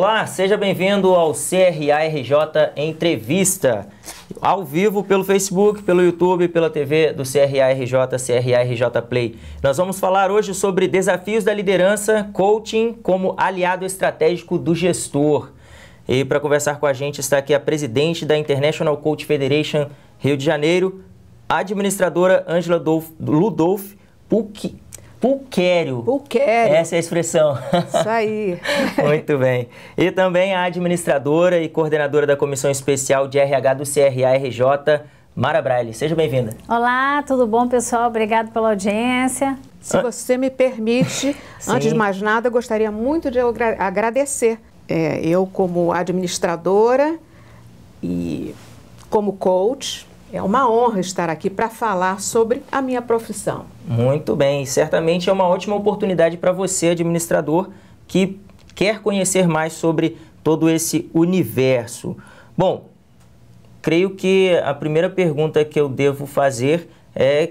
Olá, seja bem-vindo ao CRA-RJ Entrevista, ao vivo pelo Facebook, pelo YouTube, pela TV do CRA-RJ, CRA-RJ Play. Nós vamos falar hoje sobre desafios da liderança, coaching como aliado estratégico do gestor. E para conversar com a gente está aqui a presidente da International Coach Federation Rio de Janeiro, a administradora Ângela Ludolf Pulquério. Essa é a expressão. Isso aí. Muito bem. E também a administradora e coordenadora da Comissão Especial de RH do CRA-RJ, Mara Braille. Seja bem-vinda. Olá, tudo bom, pessoal? Obrigado pela audiência. Se você me permite, antes de mais nada, eu gostaria muito de agradecer. Eu, como administradora e como coach, é uma honra estar aqui para falar sobre a minha profissão. Muito bem, certamente é uma ótima oportunidade para você, administrador, que quer conhecer mais sobre todo esse universo. Bom, creio que a primeira pergunta que eu devo fazer é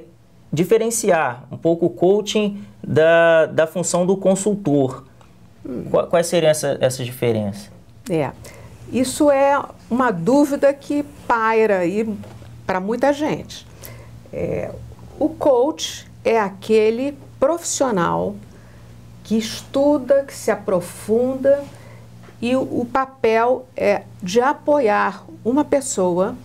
diferenciar um pouco o coaching da função do consultor. Quais seriam essas diferenças? Isso é uma dúvida que paira aí para muita gente. O coach é aquele profissional que estuda, que se aprofunda, e o papel é de apoiar uma pessoa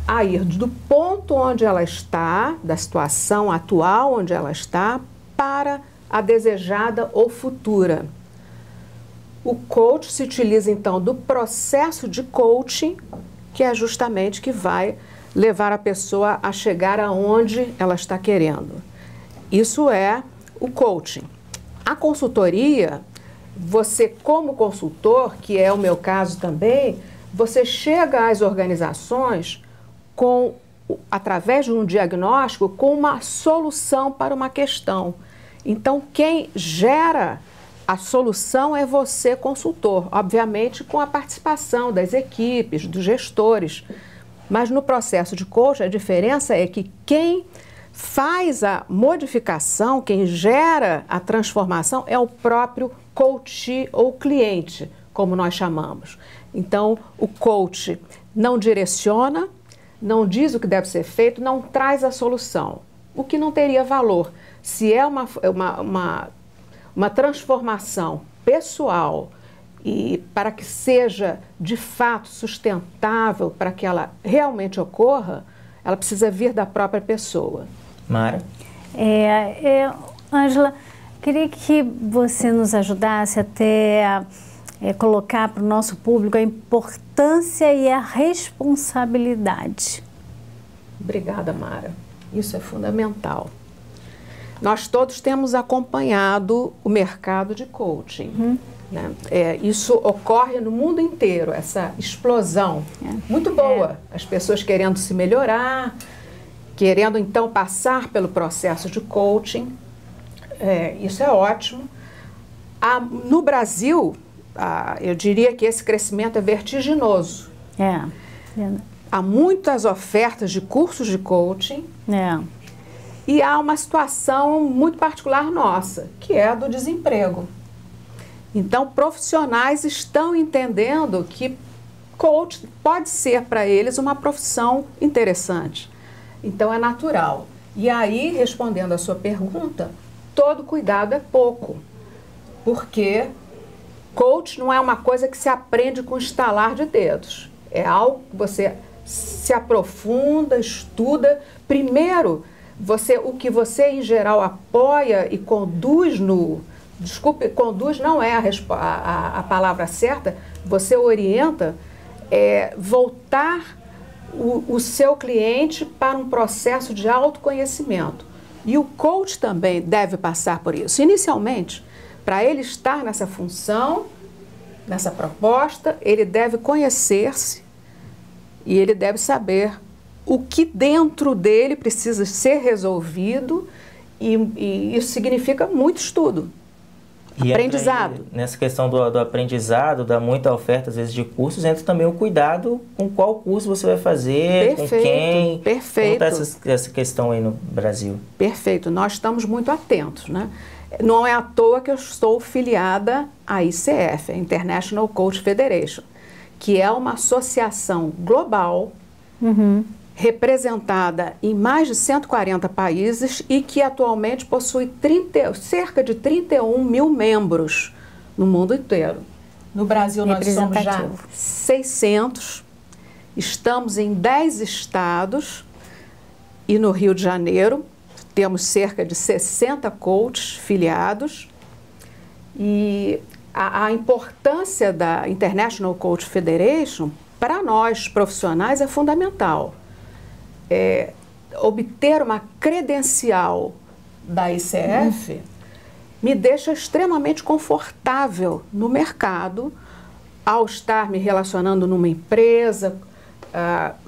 a ir do ponto onde ela está, da situação atual onde ela está, para a desejada ou futura. O coach se utiliza então do processo de coaching, que é justamente que vai levar a pessoa a chegar aonde ela está querendo. Isso é o coaching. A consultoria, você como consultor, que é o meu caso também, você chega às organizações através de um diagnóstico com uma solução para uma questão. Então, quem gera a solução é você, consultor, obviamente com a participação das equipes, dos gestores. Mas no processo de coaching, a diferença é que quem faz a modificação, quem gera a transformação é o próprio coach ou cliente, como nós chamamos. Então, o coach não direciona, não diz o que deve ser feito, não traz a solução, o que não teria valor. Se é uma transformação pessoal e para que seja de fato sustentável, para que ela realmente ocorra, ela precisa vir da própria pessoa. Mara? Ângela, queria que você nos ajudasse até colocar para o nosso público a importância e a responsabilidade. Obrigada, Mara. Isso é fundamental. Nós todos temos acompanhado o mercado de coaching. Né? Isso ocorre no mundo inteiro, essa explosão muito boa. As pessoas querendo se melhorar, querendo então passar pelo processo de coaching. Isso é ótimo. No Brasil, eu diria que esse crescimento é vertiginoso. Há muitas ofertas de cursos de coaching. E há uma situação muito particular nossa, que é a do desemprego. Então, profissionais estão entendendo que coach pode ser para eles uma profissão interessante. Então, é natural. E aí, respondendo à sua pergunta, todo cuidado é pouco. Porque coach não é uma coisa que se aprende com estalar de dedos. É algo que você se aprofunda, estuda. Primeiro, o que você, em geral, apoia e conduz conduz não é a palavra certa, você orienta, voltar o seu cliente para um processo de autoconhecimento. E o coach também deve passar por isso. Inicialmente, para ele estar nessa função, nessa proposta, ele deve conhecer-se e ele deve saber o que dentro dele precisa ser resolvido, e isso significa muito estudo, aprendizado. Nessa questão do aprendizado, dá muita oferta às vezes de cursos, entra também o cuidado com qual curso você vai fazer, com quem. Perfeito. Como está essa questão aí no Brasil? Perfeito, nós estamos muito atentos, né? Não é à toa que eu estou filiada à ICF, a International Coach Federation, que é uma associação global, representada em mais de 140 países e que atualmente possui cerca de 31 mil membros no mundo inteiro. No Brasil nós somos já 600, estamos em 10 estados e no Rio de Janeiro temos cerca de 60 coaches filiados. E a importância da International Coach Federation para nós profissionais é fundamental. Obter uma credencial da ICF me deixa extremamente confortável no mercado ao estar me relacionando numa empresa,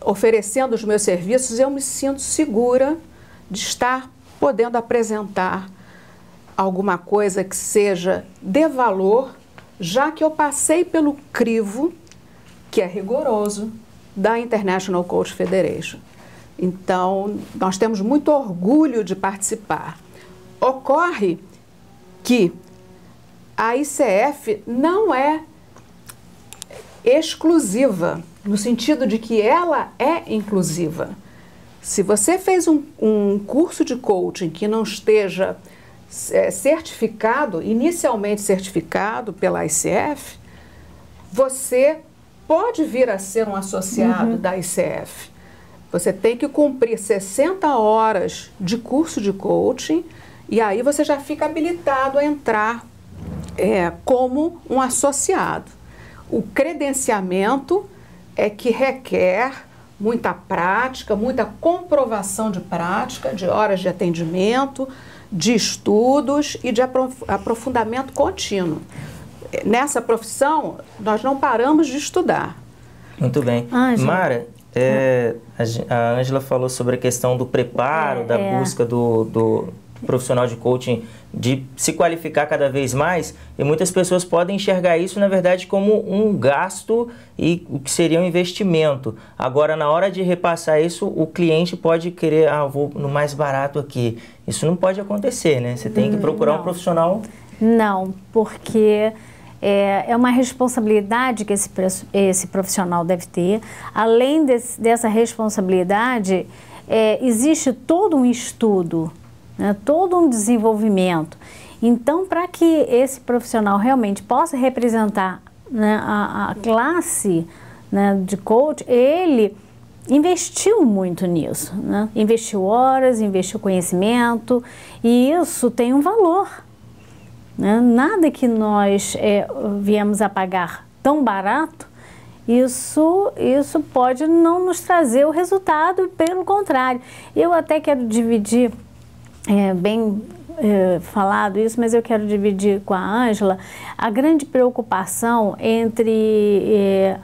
oferecendo os meus serviços. Eu me sinto segura de estar podendo apresentar alguma coisa que seja de valor, já que eu passei pelo crivo, que é rigoroso, da International Coach Federation. Então, nós temos muito orgulho de participar. Ocorre que a ICF não é exclusiva, no sentido de que ela é inclusiva. Se você fez um curso de coaching que não esteja certificado, inicialmente certificado pela ICF, você pode vir a ser um associado da ICF. Você tem que cumprir 60 horas de curso de coaching e aí você já fica habilitado a entrar como um associado. O credenciamento é que requer muita prática, muita comprovação de prática, de horas de atendimento, de estudos e de aprofundamento contínuo. Nessa profissão, nós não paramos de estudar. Muito bem. Mara, a Ângela falou sobre a questão do preparo, da busca do profissional de coaching, de se qualificar cada vez mais, e muitas pessoas podem enxergar isso, na verdade, como um gasto e o que seria um investimento. Agora, na hora de repassar isso, o cliente pode querer, vou no mais barato aqui. Isso não pode acontecer, né? Você tem que procurar um profissional. Não, porque é uma responsabilidade que esse profissional deve ter. Além dessa responsabilidade, existe todo um estudo, né, todo um desenvolvimento. Então, para que esse profissional realmente possa representar, né, a classe, né, de coach, ele investiu muito nisso, né? Investiu horas, investiu conhecimento, e isso tem um valor, né? Nada que nós viemos a pagar tão barato, isso pode não nos trazer o resultado, pelo contrário. Eu até quero dividir, falado isso, mas eu quero dividir com a Ângela a grande preocupação entre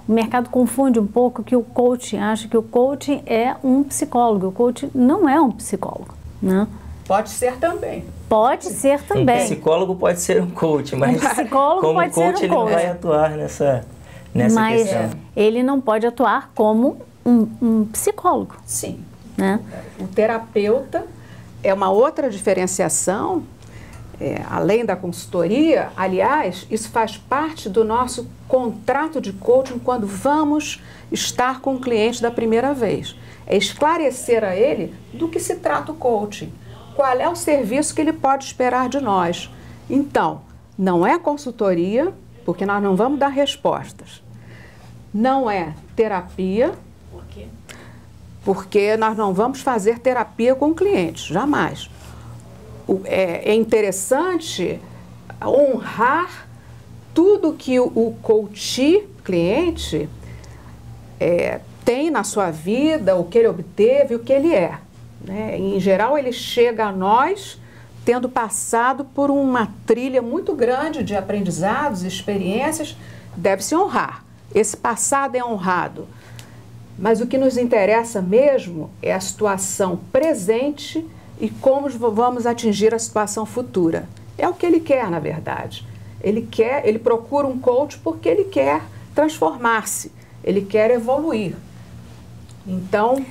o mercado confunde um pouco que o coaching, acha que o coaching é um psicólogo. O coaching não é um psicólogo, né? Pode ser também. Pode ser também. Um psicólogo pode ser um coach, mas como coach, ele não vai atuar nessa questão. Ele não pode atuar como um psicólogo. Sim. Né? O terapeuta é uma outra diferenciação, além da consultoria. Aliás, isso faz parte do nosso contrato de coaching quando vamos estar com o cliente da primeira vez. É esclarecer a ele do que se trata o coaching, qual é o serviço que ele pode esperar de nós. Então, não é consultoria, porque nós não vamos dar respostas. Não é terapia. Por quê? Porque nós não vamos fazer terapia com clientes, jamais. É interessante honrar tudo que o coach, cliente, tem na sua vida, o que ele obteve, o que ele é. Né? Em geral, ele chega a nós tendo passado por uma trilha muito grande de aprendizados, experiências, deve-se honrar. Esse passado é honrado. Mas o que nos interessa mesmo é a situação presente e como vamos atingir a situação futura. É o que ele quer, na verdade. Ele procura um coach porque ele quer transformar-se, ele quer evoluir. Então,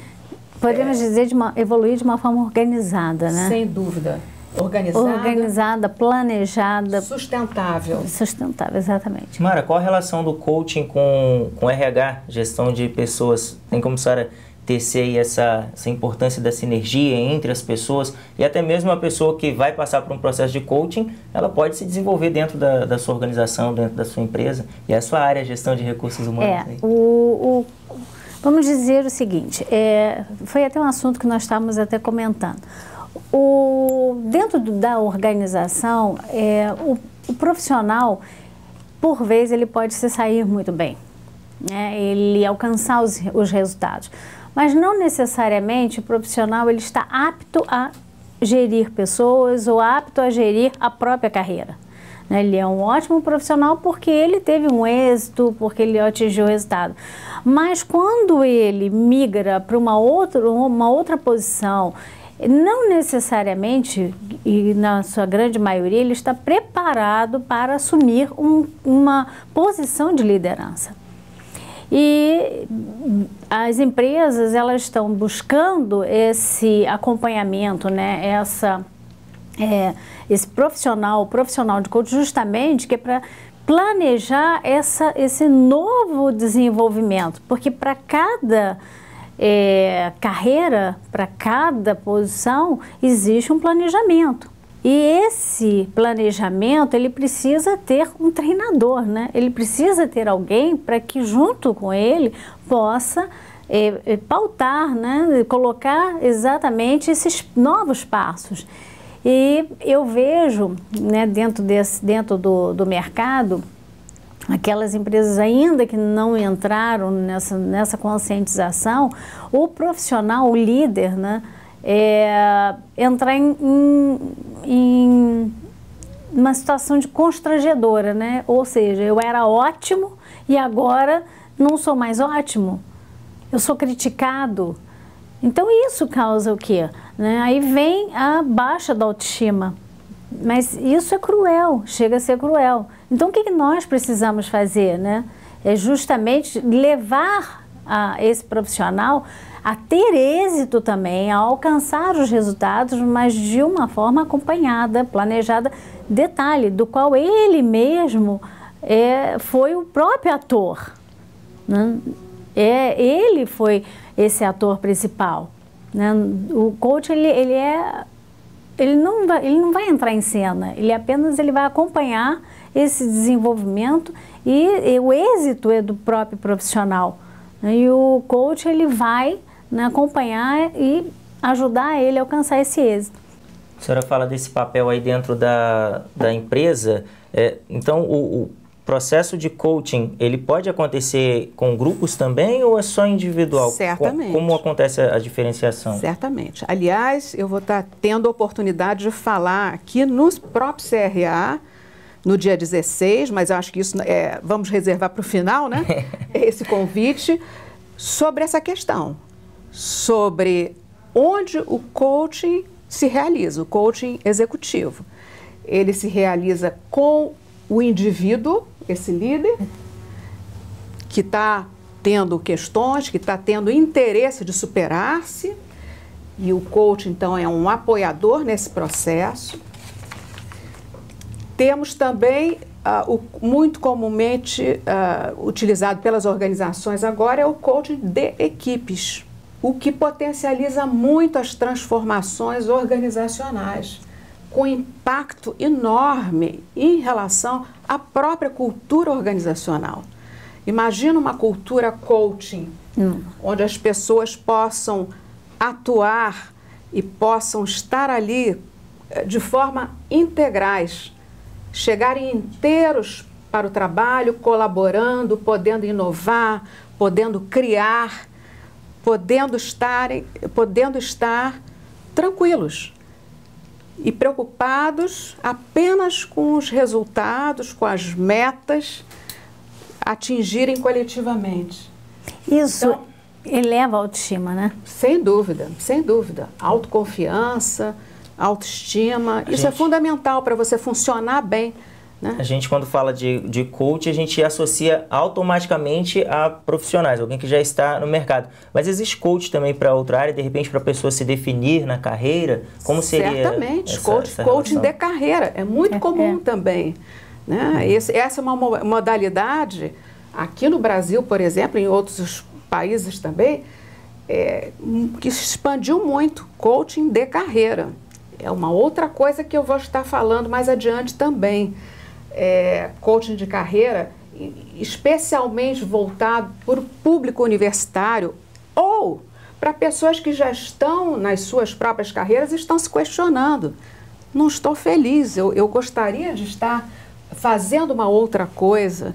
podemos dizer evoluir de uma forma organizada, né? Sem dúvida. organizada, planejada, sustentável. Sustentável, exatamente. Mara, qual a relação do coaching com RH, gestão de pessoas? Tem como a senhora tecer aí essa importância da sinergia entre as pessoas e até mesmo a pessoa que vai passar por um processo de coaching, ela pode se desenvolver dentro da sua organização, dentro da sua empresa, e é a sua área, gestão de recursos humanos. Vamos dizer o seguinte, foi até um assunto que nós estávamos até comentando. Dentro da organização, o profissional, por vezes, ele pode se sair muito bem, né? Ele alcançar os resultados. Mas não necessariamente o profissional ele está apto a gerir pessoas ou apto a gerir a própria carreira. Ele é um ótimo profissional porque ele teve um êxito, porque ele atingiu o resultado. Mas quando ele migra para uma outra posição, não necessariamente, e na sua grande maioria, ele está preparado para assumir uma posição de liderança. E as empresas, elas estão buscando esse acompanhamento, né? Esse profissional de coach, justamente que é para planejar esse novo desenvolvimento, porque para cada carreira, para cada posição, existe um planejamento. E esse planejamento, ele precisa ter um treinador, né? Ele precisa ter alguém para que junto com ele possa pautar, né? Colocar exatamente esses novos passos. E eu vejo, né, dentro do mercado, aquelas empresas ainda que não entraram nessa conscientização, o profissional, o líder, né, entrar em uma situação de constrangedora, né? Ou seja, eu era ótimo e agora não sou mais ótimo, eu sou criticado. Então isso causa o quê? Né? Aí vem a baixa da autoestima, mas isso é cruel, chega a ser cruel. Então o que nós precisamos fazer, né? É justamente levar esse profissional a ter êxito também, a alcançar os resultados, mas de uma forma acompanhada, planejada, detalhe, do qual ele mesmo foi o próprio ator, né? Ele foi esse ator principal, né? O coach, ele não vai entrar em cena, ele vai acompanhar esse desenvolvimento e o êxito é do próprio profissional, né? E o coach, ele vai, né, acompanhar e ajudar ele a alcançar esse êxito. A senhora fala desse papel aí dentro da empresa, então o processo de coaching, ele pode acontecer com grupos também ou é só individual? Certamente. Como acontece a diferenciação? Certamente. Aliás, eu vou estar tendo a oportunidade de falar aqui no próprio CRA, no dia 16, mas eu acho que isso vamos reservar para o final, né? Esse convite, sobre essa questão, sobre onde o coaching se realiza, o coaching executivo. Ele se realiza com o indivíduo, esse líder, que está tendo questões, que está tendo interesse de superar-se, e o coach, então, é um apoiador nesse processo. Temos também, muito comumente utilizado pelas organizações agora, é o coaching de equipes, o que potencializa muito as transformações organizacionais, com impacto enorme em relação à própria cultura organizacional. Imagina uma cultura coaching, onde as pessoas possam atuar e possam estar ali de forma integrais, chegarem inteiros para o trabalho, colaborando, podendo inovar, podendo criar, podendo estar tranquilos e preocupados apenas com os resultados, com as metas, atingirem coletivamente. Isso então, eleva a autoestima, né? Sem dúvida, sem dúvida. Autoconfiança, autoestima, isso é fundamental para você funcionar bem né? A gente, quando fala de coach, a gente associa automaticamente a profissionais, alguém que já está no mercado. Mas existe coach também para outra área, de repente para a pessoa se definir na carreira? Como seria? Certamente, essa coaching relação? de carreira, é muito comum também, né? Essa é uma modalidade, aqui no Brasil, por exemplo, em outros países também, que se expandiu muito, coaching de carreira. É uma outra coisa que eu vou estar falando mais adiante também. Coaching de carreira, especialmente voltado para o público universitário ou para pessoas que já estão nas suas próprias carreiras e estão se questionando. Não estou feliz, eu gostaria de estar fazendo uma outra coisa.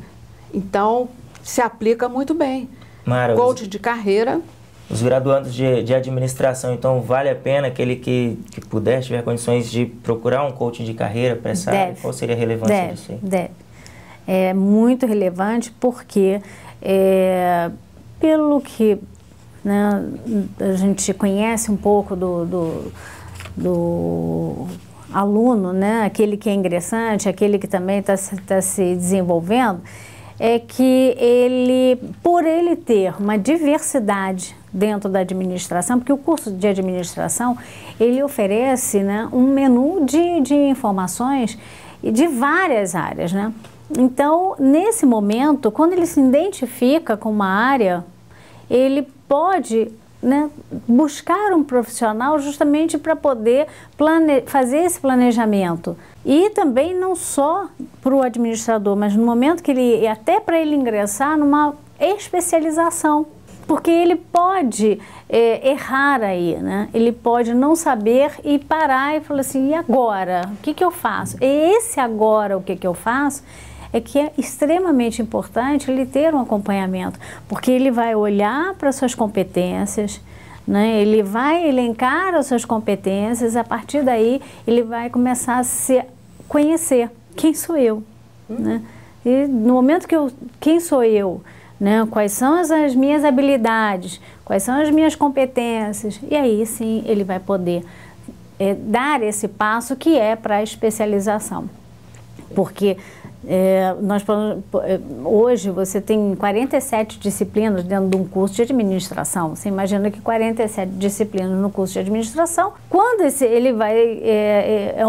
Então, se aplica muito bem. Mara, coaching de carreira. Os graduandos de administração, então vale a pena aquele que puder, tiver condições de procurar um coaching de carreira para essa área? Qual seria a relevância disso aí? Deve. É muito relevante porque, pelo que, né, a gente conhece um pouco do aluno, né, aquele que é ingressante, aquele que também está se desenvolvendo, é que por ele ter uma diversidade dentro da administração, porque o curso de administração, ele oferece, né, um menu de informações de várias áreas, né? Então, nesse momento, quando ele se identifica com uma área, ele pode, né, buscar um profissional justamente para poder fazer esse planejamento. E também não só para o administrador, mas no momento que até para ele ingressar numa especialização. Porque ele pode errar aí, né? Ele pode não saber e parar e falar assim, e agora? O que eu faço? E esse agora, o que eu faço, é que é extremamente importante ele ter um acompanhamento, porque ele vai olhar para suas competências, né? Ele vai elencar as suas competências, a partir daí ele vai começar a se conhecer. Quem sou eu? Né? E no momento quem sou eu? Né? Quais são as minhas habilidades? Quais são as minhas competências? E aí sim ele vai poder dar esse passo que é para a especialização. Porque hoje você tem 47 disciplinas dentro de um curso de administração. Você imagina que 47 disciplinas no curso de administração, quando ele vai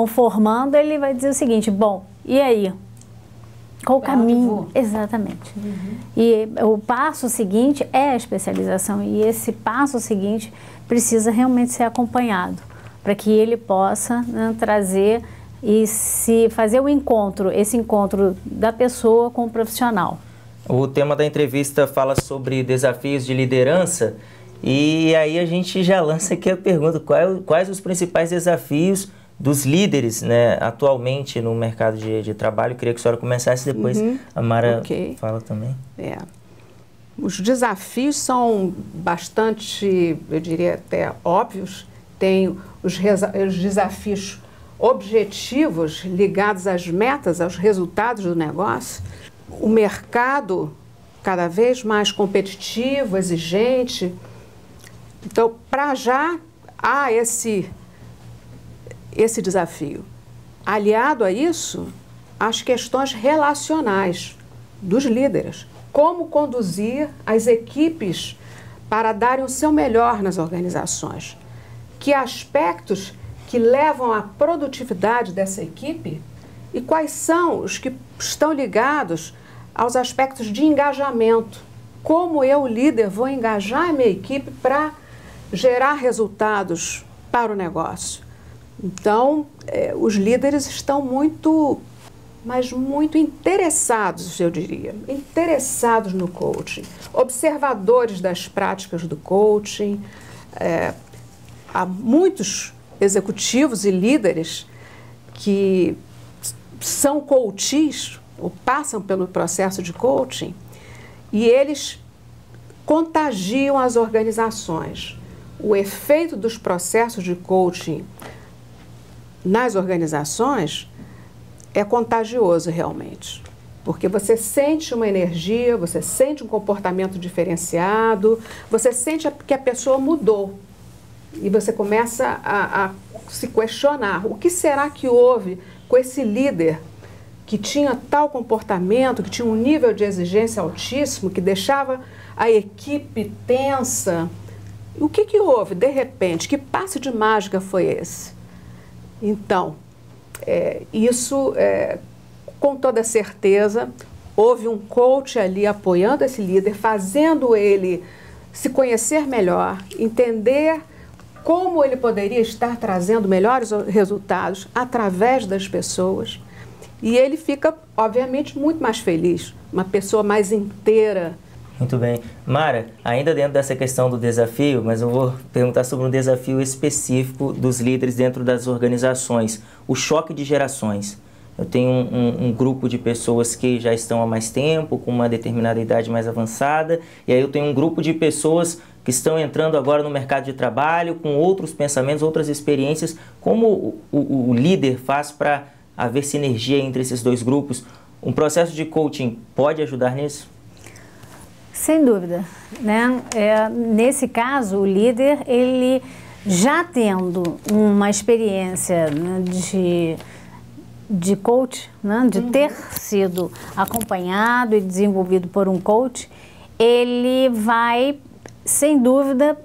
formando, ele vai dizer o seguinte, bom, e aí? Qual o caminho? Exatamente. E o passo seguinte é a especialização, e esse passo seguinte precisa realmente ser acompanhado, para que ele possa, né, trazer e se fazer esse encontro da pessoa com o profissional. O tema da entrevista fala sobre desafios de liderança, e aí a gente já lança aqui a pergunta, quais os principais desafios dos líderes, né, atualmente no mercado de trabalho? Eu queria que a senhora começasse, depois a Mara fala também. Os desafios são bastante, eu diria até óbvios. Tem os desafios objetivos ligados às metas, aos resultados do negócio. O mercado cada vez mais competitivo, exigente. Então, para já há esse desafio. Aliado a isso, as questões relacionais dos líderes. Como conduzir as equipes para darem o seu melhor nas organizações. Que aspectos que levam à produtividade dessa equipe e quais são os que estão ligados aos aspectos de engajamento. Como eu, líder, vou engajar a minha equipe para gerar resultados para o negócio. Então, os líderes estão muito interessados, eu diria, interessados no coaching, observadores das práticas do coaching. Há muitos executivos e líderes que são coaches ou passam pelo processo de coaching e eles contagiam as organizações. O efeito dos processos de coaching nas organizações é contagioso realmente, porque você sente uma energia, você sente um comportamento diferenciado, você sente que a pessoa mudou e você começa a se questionar, o que será que houve com esse líder que tinha tal comportamento, que tinha um nível de exigência altíssimo, que deixava a equipe tensa. O que houve, de repente? Que passe de mágica foi esse? Então, com toda certeza, houve um coach ali apoiando esse líder, fazendo ele se conhecer melhor, entender como ele poderia estar trazendo melhores resultados através das pessoas. E ele fica, obviamente, muito mais feliz, uma pessoa mais inteira. Muito bem. Mara, ainda dentro dessa questão do desafio, mas eu vou perguntar sobre um desafio específico dos líderes dentro das organizações, o choque de gerações. Eu tenho um grupo de pessoas que já estão há mais tempo, com uma determinada idade mais avançada, e aí eu tenho um grupo de pessoas que estão entrando agora no mercado de trabalho, com outros pensamentos, outras experiências. Como o líder faz para haver sinergia entre esses dois grupos? Um processo de coaching pode ajudar nisso? Sem dúvida, né? Nesse caso, o líder, ele já tendo uma experiência, né, de coach, né, de ter sido acompanhado e desenvolvido por um coach, ele vai, sem dúvida,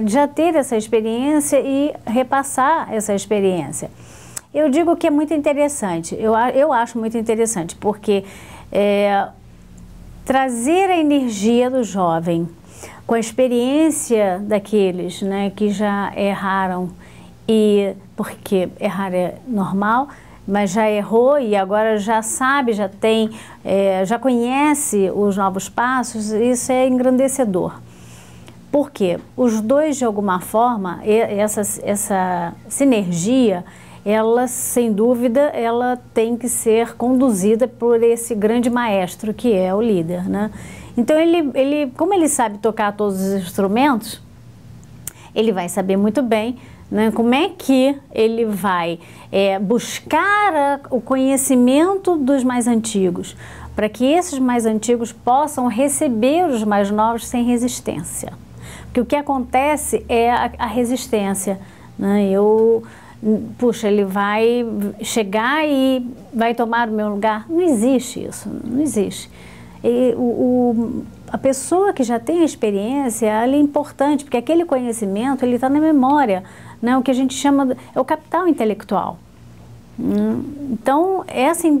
já ter essa experiência e repassar essa experiência. Eu digo que é muito interessante, eu acho muito interessante, porque trazer a energia do jovem com a experiência daqueles, né, que já erraram, e porque errar é normal, mas já errou e agora já sabe, já tem, já conhece os novos passos, isso é engrandecedor. Por quê? Os dois, de alguma forma, essa sinergia, ela, sem dúvida, ela tem que ser conduzida por esse grande maestro que é o líder, né? Então, como ele sabe tocar todos os instrumentos, ele vai saber muito bem, né, como é que ele vai buscar o conhecimento dos mais antigos, para que esses mais antigos possam receber os mais novos sem resistência. Porque o que acontece é a resistência, né? Puxa, ele vai chegar e vai tomar o meu lugar. Não existe isso, não existe. E a pessoa que já tem a experiência, ela é importante, porque aquele conhecimento, ele está na memória, né? O que a gente chama, é o capital intelectual. Então,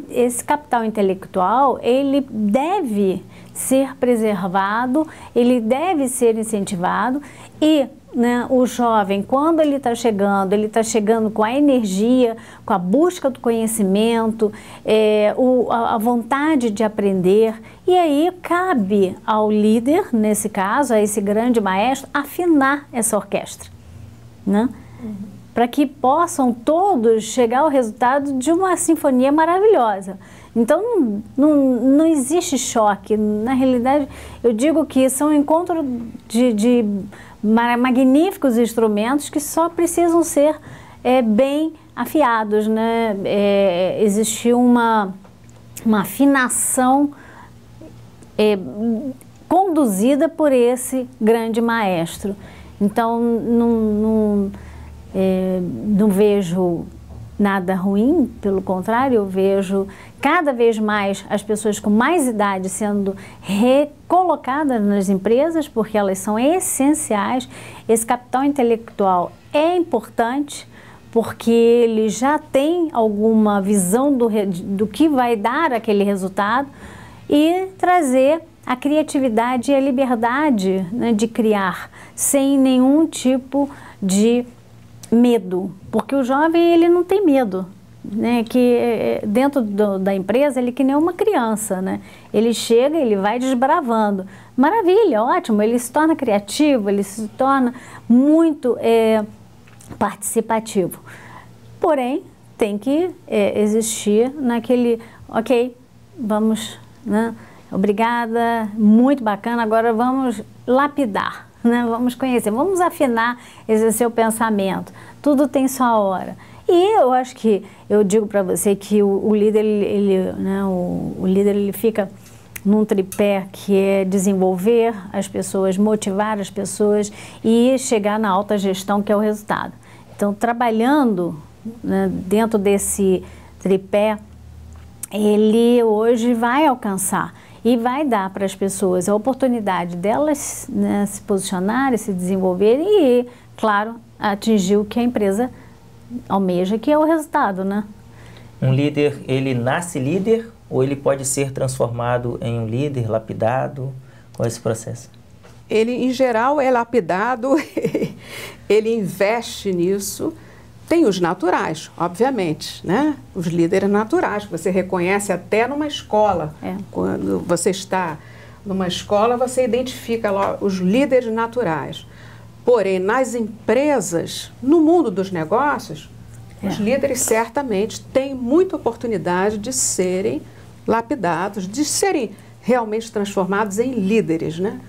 esse capital intelectual, ele deve ser preservado, ele deve ser incentivado e, né, o jovem, quando ele está chegando com a energia, com a busca do conhecimento, a vontade de aprender, e aí cabe ao líder, nesse caso, a esse grande maestro, afinar essa orquestra, né? Para que possam todos chegar ao resultado de uma sinfonia maravilhosa. Então, não existe choque. Na realidade, eu digo que são encontros de magníficos instrumentos que só precisam ser bem afiados, né? Existe uma afinação conduzida por esse grande maestro. Então, não vejo nada ruim, pelo contrário, eu vejo cada vez mais as pessoas com mais idade sendo recolocadas nas empresas, porque elas são essenciais. Esse capital intelectual é importante, porque ele já tem alguma visão do que vai dar aquele resultado, e trazer a criatividade e a liberdade, né, de criar, sem nenhum tipo de medo, porque o jovem, ele não tem medo, né? Que dentro da empresa ele é que nem uma criança, né? Ele chega, ele vai desbravando, maravilha, ótimo, ele se torna criativo, ele se torna muito participativo, porém tem que existir naquele, ok, vamos, né? Obrigada, muito bacana, agora vamos lapidar, né? Vamos conhecer, vamos afinar esse seu pensamento. Tudo tem sua hora. E eu acho que, eu digo para você que o líder, o líder, ele fica num tripé que é desenvolver as pessoas, motivar as pessoas e chegar na alta gestão, que é o resultado. Então, trabalhando, né, dentro desse tripé, ele hoje vai alcançar e vai dar para as pessoas a oportunidade delas, né, se posicionarem, se desenvolverem e, claro, atingir o que a empresa almeja, que é o resultado, né? Um líder, ele nasce líder ou ele pode ser transformado em um líder, lapidado? Qual é esse processo? Ele, em geral, é lapidado, ele investe nisso. Tem os naturais, obviamente, né? Os líderes naturais, que você reconhece até numa escola. Quando você está numa escola, você identifica lá os líderes naturais. Porém, nas empresas, no mundo dos negócios, os líderes certamente têm muita oportunidade de serem lapidados, de serem realmente transformados em líderes, né?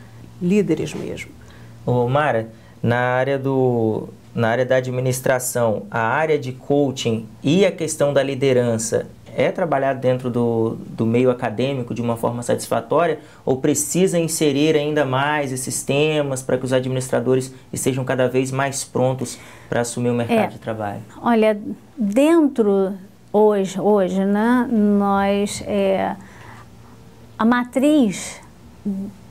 Líderes mesmo. Ô, Mara, na área da administração, a área de coaching e a questão da liderança é trabalhado dentro do meio acadêmico de uma forma satisfatória ou precisa inserir ainda mais esses temas para que os administradores estejam cada vez mais prontos para assumir o mercado de trabalho? Olha, dentro hoje, né, a matriz,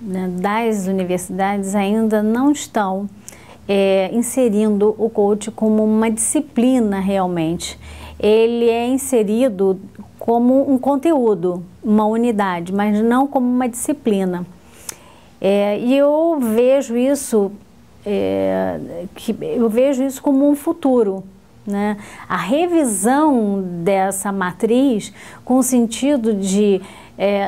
né, das universidades ainda não estão inserindo o coach como uma disciplina realmente. Ele é inserido como um conteúdo, uma unidade, mas não como uma disciplina. E eu vejo isso, como um futuro, né? A revisão dessa matriz com o sentido de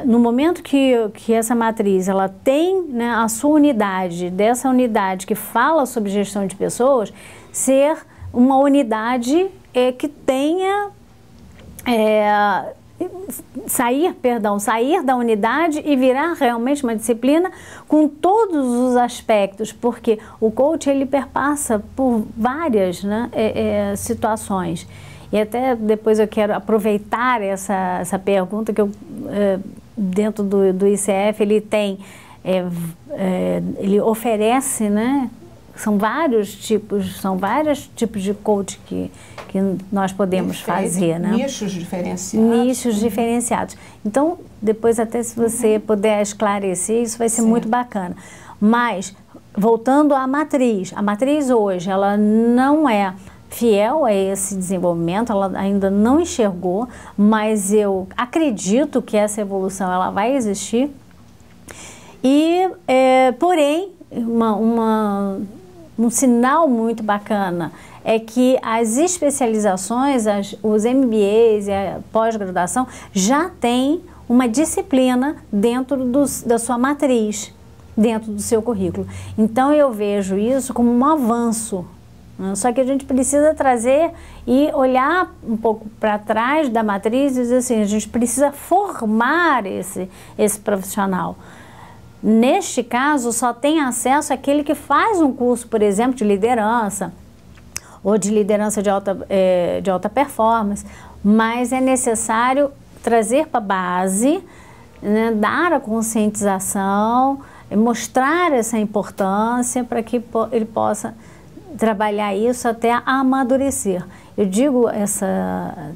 no momento que essa matriz ela tem, né, a sua unidade, dessa unidade que fala sobre gestão de pessoas, ser uma unidade que tenha sair da unidade e virar realmente uma disciplina com todos os aspectos, porque o coach ele perpassa por várias, né, situações. E até depois eu quero aproveitar essa pergunta que eu, dentro do ICF, ele tem, ele oferece, né? São vários tipos de coach que nós podemos fazer, né? Nichos diferenciados. Nichos diferenciados. Então, depois até se você puder esclarecer, isso vai ser muito bacana. Mas, voltando à matriz, a matriz hoje, ela não é fiel a esse desenvolvimento, ela ainda não enxergou, mas eu acredito que essa evolução ela vai existir. E, porém, um sinal muito bacana é que as especializações, os MBAs e a pós-graduação já têm uma disciplina dentro da sua matriz, dentro do seu currículo. Então eu vejo isso como um avanço. Só que a gente precisa trazer e olhar um pouco para trás da matriz e dizer assim, a gente precisa formar esse profissional. Neste caso, só tem acesso aquele que faz um curso, por exemplo, de liderança ou de liderança de alta performance, mas é necessário trazer para a base, né, dar a conscientização, mostrar essa importância para que ele possa trabalhar isso até amadurecer. Eu digo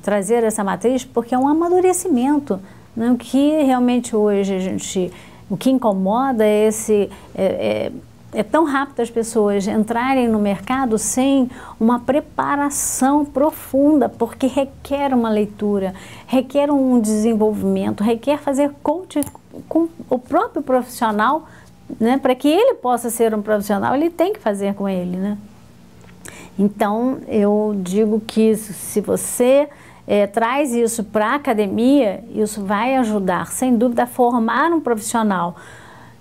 trazer essa matriz porque é um amadurecimento, né? O que realmente hoje o que incomoda é é tão rápido as pessoas entrarem no mercado sem uma preparação profunda, porque requer uma leitura, requer um desenvolvimento, requer fazer coaching com o próprio profissional, né? Para que ele possa ser um profissional, ele tem que fazer com ele, né? Então, eu digo que se você traz isso para a academia, isso vai ajudar, sem dúvida, a formar um profissional,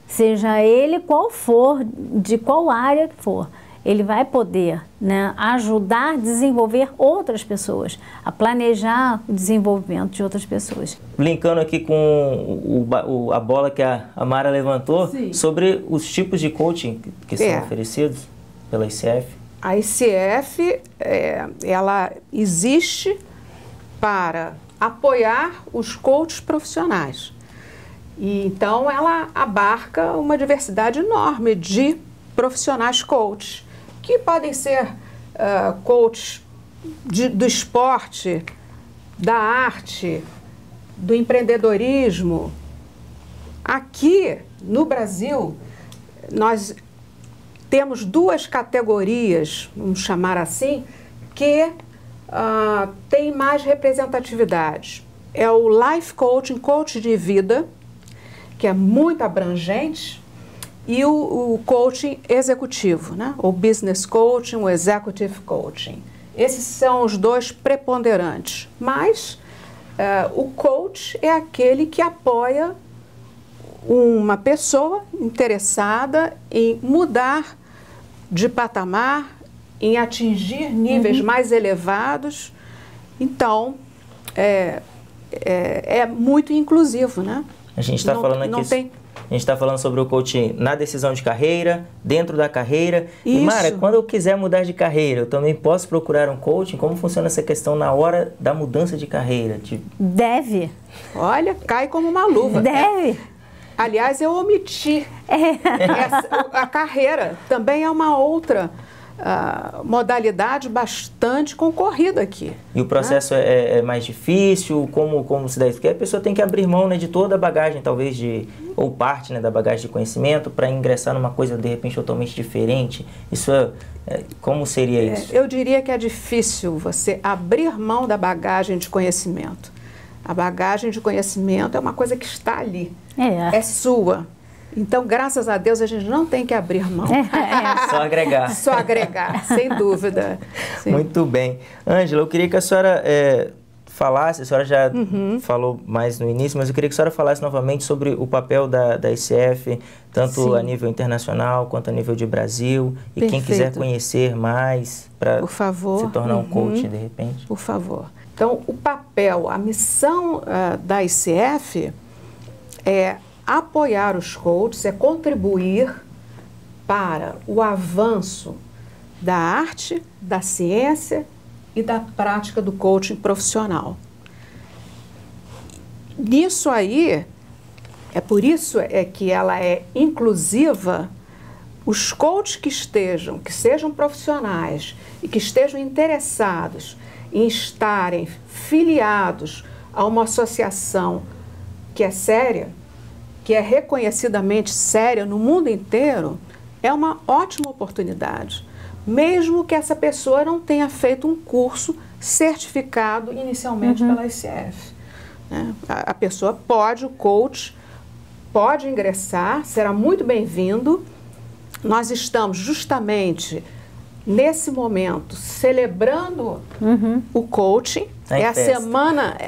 seja ele qual for, de qual área for. Ele vai poder, né, ajudar a desenvolver outras pessoas, a planejar o desenvolvimento de outras pessoas. Linkando aqui com a bola que a Mara levantou, Sim, sobre os tipos de coaching que são oferecidos pela ICF. A ICF, ela existe para apoiar os coaches profissionais. E, então, ela abarca uma diversidade enorme de profissionais coaches, que podem ser coaches do esporte, da arte, do empreendedorismo. Aqui no Brasil, nós temos duas categorias, vamos chamar assim, que tem mais representatividade. É o Life Coaching, coach de vida, que é muito abrangente, e o coaching executivo, né? O Business Coaching, o Executive Coaching. Esses são os dois preponderantes. Mas o coach é aquele que apoia uma pessoa interessada em mudar de patamar, em atingir níveis mais elevados. Então, é muito inclusivo, né? A gente está falando aqui... A gente está falando sobre o coaching na decisão de carreira, dentro da carreira. Isso. E, Mara, quando eu quiser mudar de carreira, eu também posso procurar um coaching? Como funciona essa questão na hora da mudança de carreira? Deve. Olha, cai como uma luva. Deve. Aliás, eu omiti a carreira. Também é uma outra modalidade bastante concorrida aqui. E o processo é mais difícil? Como se dá isso? Porque a pessoa tem que abrir mão, né, de toda a bagagem, talvez, ou parte, né, da bagagem de conhecimento, para ingressar numa coisa, de repente, totalmente diferente. Isso como seria isso? Eu diria que é difícil você abrir mão da bagagem de conhecimento. A bagagem de conhecimento é uma coisa que está ali. É sua. Então, graças a Deus, a gente não tem que abrir mão. Só agregar. Só agregar, sem dúvida. Sim. Muito bem. Ângela, eu queria que a senhora falasse, a senhora já falou mais no início, mas eu queria que a senhora falasse novamente sobre o papel da ICF, tanto a nível internacional quanto a nível de Brasil. E Perfeito. Quem quiser conhecer mais para se tornar um coach, de repente. Por favor. Então, o papel, a missão da ICF é apoiar os coaches, é contribuir para o avanço da arte, da ciência e da prática do coaching profissional. Nisso aí, por isso que ela é inclusiva. Os coaches que sejam profissionais e que estejam interessados em estarem filiados a uma associação que é séria, que é reconhecidamente séria no mundo inteiro, é uma ótima oportunidade, mesmo que essa pessoa não tenha feito um curso certificado inicialmente pela ICF. A pessoa o coach pode ingressar, será muito bem-vindo. Nós estamos justamente nesse momento celebrando o coaching.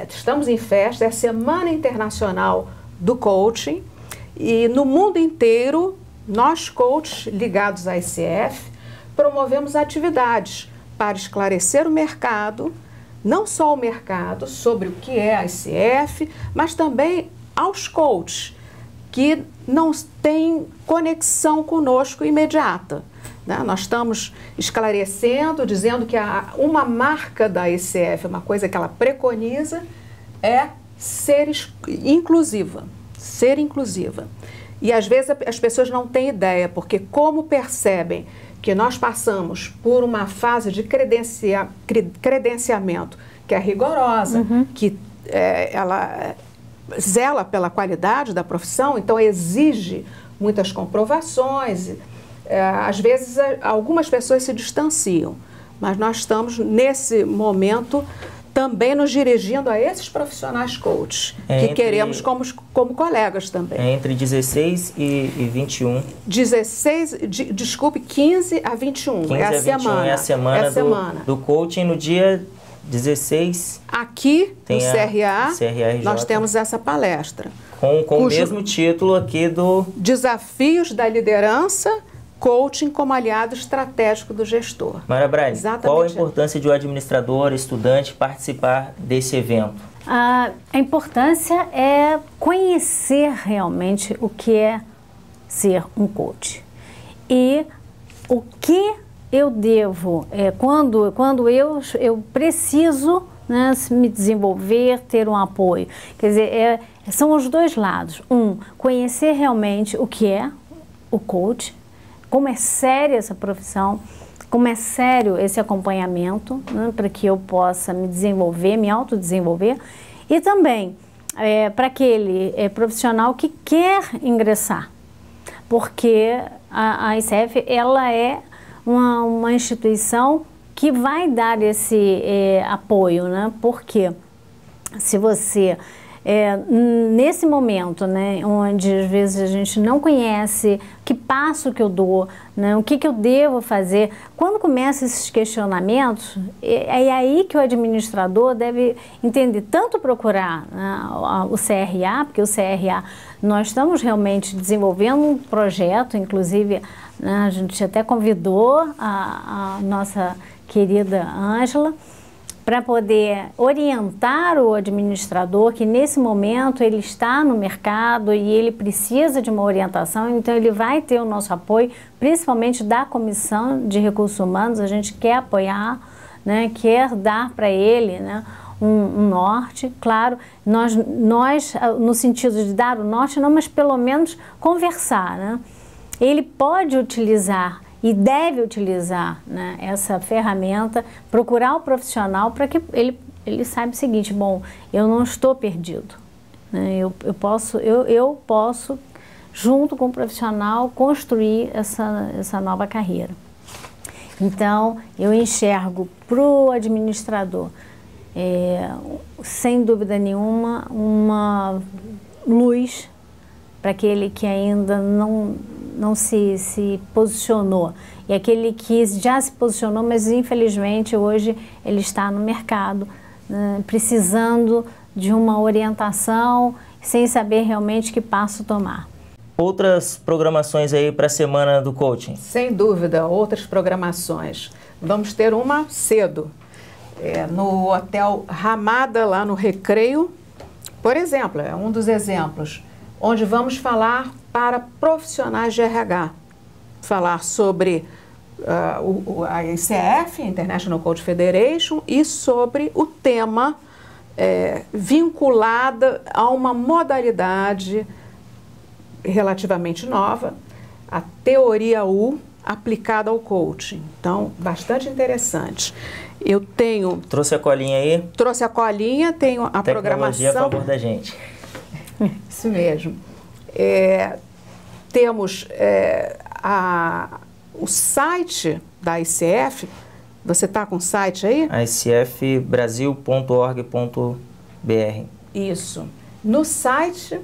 Estamos em festa, é a Semana Internacional do Coaching, e no mundo inteiro, nós coaches ligados à ICF, promovemos atividades para esclarecer o mercado, não só o mercado, sobre o que é a ICF, mas também aos coaches que não têm conexão conosco imediata. Nós estamos esclarecendo, dizendo que uma marca da ICF, uma coisa que ela preconiza, é ser inclusiva. E às vezes as pessoas não têm ideia, porque como percebem que nós passamos por uma fase de credenciamento que é rigorosa, que ela zela pela qualidade da profissão, então exige muitas comprovações. Às vezes algumas pessoas se distanciam, mas nós estamos nesse momento também nos dirigindo a esses profissionais coaches, que queremos como colegas também. Entre 16 e 21. 15 a 21. 15 a 21 é a semana do coaching. No dia 16... Aqui, no CRA, nós temos essa palestra. Com o mesmo título aqui do... Desafios da liderança, coaching como aliado estratégico do gestor. Mara Braille, qual a importância de um administrador, estudante, participar desse evento? A importância é conhecer realmente o que é ser um coach. E o que eu devo, quando eu preciso, né, me desenvolver, ter um apoio. Quer dizer, são os dois lados. Conhecer realmente o que é o coach, como é séria essa profissão, como é sério esse acompanhamento, né, para que eu possa me desenvolver, me autodesenvolver. E também para aquele profissional que quer ingressar, porque a ICF ela é uma instituição que vai dar esse apoio, né? Porque se você, nesse momento, né, onde às vezes a gente não conhece que passo que eu dou, né, o que eu devo fazer, quando começam esses questionamentos, é aí que o administrador deve entender, tanto procurar, né, o CRA, porque o CRA, nós estamos realmente desenvolvendo um projeto, inclusive, né, a gente até convidou a nossa querida Ângela, para poder orientar o administrador que nesse momento ele está no mercado e ele precisa de uma orientação, então ele vai ter o nosso apoio, principalmente da Comissão de Recursos Humanos, a gente quer apoiar, né, quer dar para ele, né, um norte, claro, nós no sentido de dar o norte não, mas pelo menos conversar, né? Ele pode utilizar e deve utilizar, né, essa ferramenta, procurar o profissional para que ele saiba o seguinte: bom, eu não estou perdido, né, eu posso, junto com o profissional, construir essa nova carreira. Então, eu enxergo para o administrador, sem dúvida nenhuma, uma luz para aquele que ainda não se posicionou, e aquele que já se posicionou, mas infelizmente hoje ele está no mercado, né, precisando de uma orientação, sem saber realmente que passo tomar. Outras programações aí para a Semana do Coaching? Sem dúvida, outras programações. Vamos ter uma cedo, no Hotel Ramada, lá no Recreio, por exemplo, é um dos exemplos, onde vamos falar para profissionais de RH, falar sobre a ICF, International Coach Federation, e sobre o tema vinculado a uma modalidade relativamente nova, a teoria U aplicada ao coaching. Então, bastante interessante. Eu tenho... Trouxe a colinha aí? Trouxe a colinha, tenho a Tecnologia programação... a favor da gente. Isso mesmo. Temos o site da ICF. Você está com o site aí? icfbrasil.org.br. Isso. No site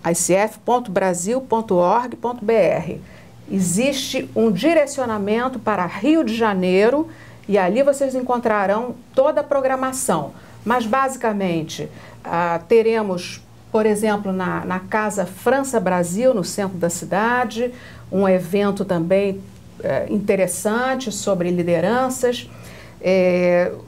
icf.brasil.org.br existe um direcionamento para Rio de Janeiro e ali vocês encontrarão toda a programação. Mas basicamente teremos, por exemplo, na Casa França Brasil, no centro da cidade, um evento também interessante sobre lideranças.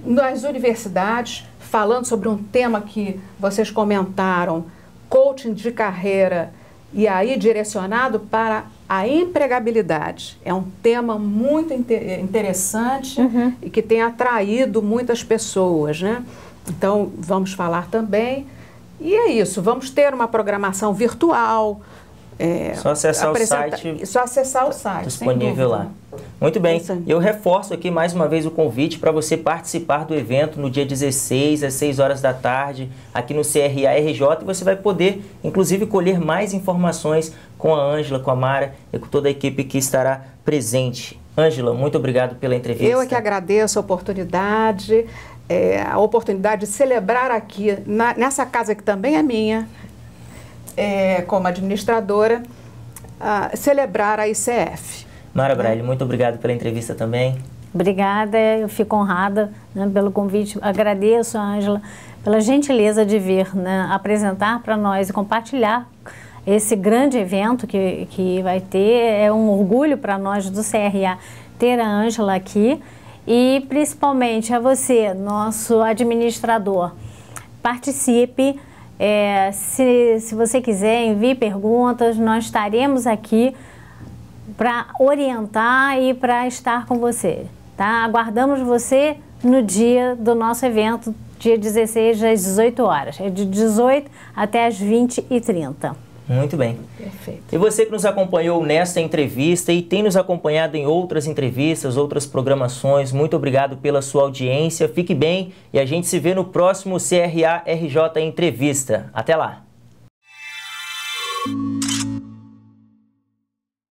Nas universidades, falando sobre um tema que vocês comentaram, coaching de carreira, e aí direcionado para a empregabilidade. É um tema muito interessante e que tem atraído muitas pessoas, né? Então, vamos falar também. E é isso, vamos ter uma programação virtual. Só acessar o site. Só acessar o site. Disponível lá. Muito bem. Eu reforço aqui mais uma vez o convite para você participar do evento no dia 16, às 6 horas da tarde, aqui no CRA RJ, e você vai poder, inclusive, colher mais informações com a Ângela, com a Mara e com toda a equipe que estará presente. Ângela, muito obrigado pela entrevista. Eu é que agradeço a oportunidade de celebrar aqui, nessa casa que também é minha, como administradora, celebrar a ICF. Mara Braille, muito obrigado pela entrevista também. Obrigada, eu fico honrada, né, pelo convite. Agradeço a Ângela pela gentileza de vir, né, apresentar para nós e compartilhar esse grande evento que vai ter. É um orgulho para nós do CRA ter a Ângela aqui, e principalmente a você, nosso administrador. Participe, se você quiser, envie perguntas, nós estaremos aqui para orientar e para estar com você, tá? Aguardamos você no dia do nosso evento, dia 16 às 18 horas. É de 18 até às 20h30. Muito bem. Perfeito. E você que nos acompanhou nesta entrevista e tem nos acompanhado em outras entrevistas, outras programações, muito obrigado pela sua audiência. Fique bem e a gente se vê no próximo CRA RJ Entrevista. Até lá!